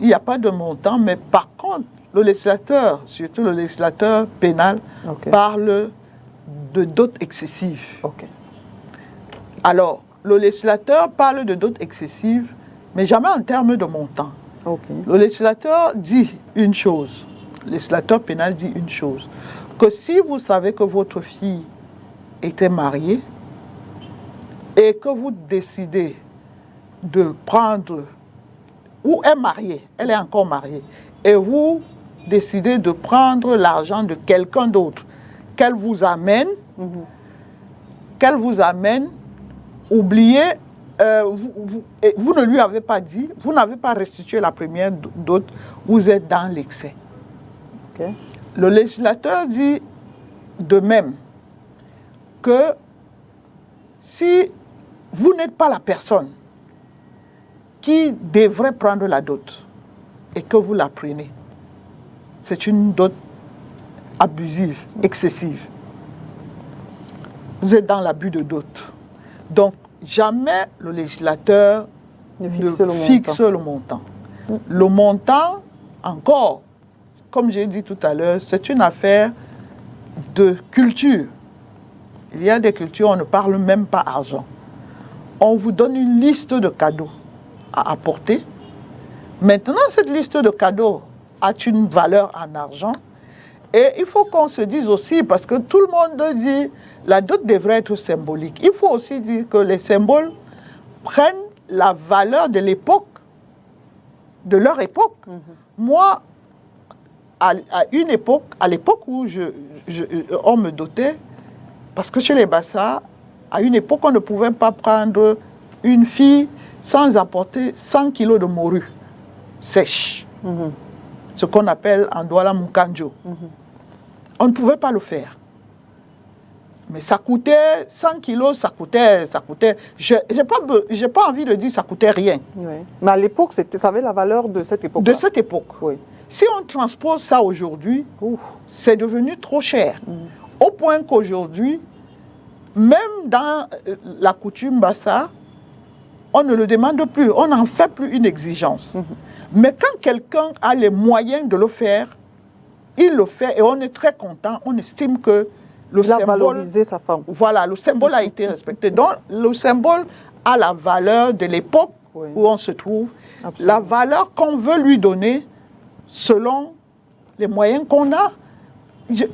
Il n'y a pas de montant, mais par contre, le législateur, surtout le législateur pénal, parle de dot excessive. Alors, le législateur parle de dot excessive, mais jamais en termes de montant. Le législateur dit une chose, le législateur pénal dit une chose, que si vous savez que votre fille était mariée et que vous décidez de prendre, ou est mariée, elle est encore mariée, et vous décidez de prendre l'argent de quelqu'un d'autre, qu'elle vous amène, oubliez, vous ne lui avez pas dit, vous n'avez pas restitué la première dot, vous êtes dans l'excès. Le législateur dit de même que si vous n'êtes pas la personne qui devrait prendre la dot et que vous la prenez, c'est une dot abusive, excessive. Vous êtes dans l'abus de dot. Donc, jamais le législateur ne fixe le montant. Le montant, encore, comme j'ai dit tout à l'heure, c'est une affaire de culture. Il y a des cultures où on ne parle même pas argent. On vous donne une liste de cadeaux à apporter. Maintenant, cette liste de cadeaux a une valeur en argent. Et il faut qu'on se dise aussi, parce que tout le monde dit la dot devrait être symbolique. Il faut aussi dire que les symboles prennent la valeur de l'époque, de leur époque. Moi, à l'époque où on me dotait, parce que chez les Bassa, à une époque, on ne pouvait pas prendre une fille sans apporter 100 kilos de morue sèche. Ce qu'on appelle en Douala Mukanjo. On ne pouvait pas le faire. Mais ça coûtait 100 kilos, ça coûtait. Je n'ai pas envie de dire que ça coûtait rien. Mais à l'époque, ça avait la valeur de cette époque. De cette époque. Si on transpose ça aujourd'hui, c'est devenu trop cher. Au point qu'aujourd'hui, même dans la coutume Bassa, on ne le demande plus, on n'en fait plus une exigence. Mais quand quelqu'un a les moyens de le faire, il le fait et on est très content, on estime que le symbole... Il a valorisé sa femme. Voilà, le symbole a été respecté. Donc, le symbole a la valeur de l'époque où on se trouve, la valeur qu'on veut lui donner selon les moyens qu'on a.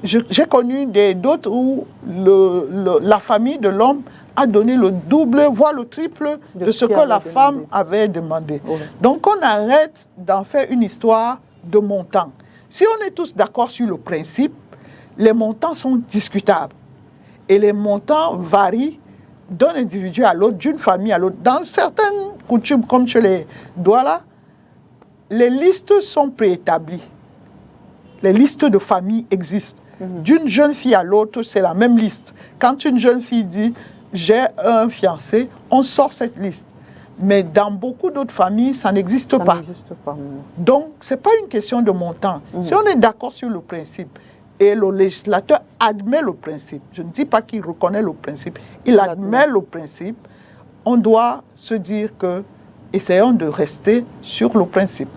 J'ai connu d'autres où la famille de l'homme a donné le double, voire le triple de ce que la femme avait demandé. Donc, on arrête d'en faire une histoire de montant. Si on est tous d'accord sur le principe, les montants sont discutables. Et les montants varient d'un individu à l'autre, d'une famille à l'autre. Dans certaines coutumes, comme chez les Douala, les listes sont préétablies. Les listes de famille existent. D'une jeune fille à l'autre, c'est la même liste. Quand une jeune fille dit « j'ai un fiancé », on sort cette liste. Mais dans beaucoup d'autres familles, ça n'existe pas. Donc, ce n'est pas une question de montant. Si on est d'accord sur le principe, et le législateur admet le principe, je ne dis pas qu'il reconnaît le principe, il admet le principe, on doit se dire que essayons de rester sur le principe.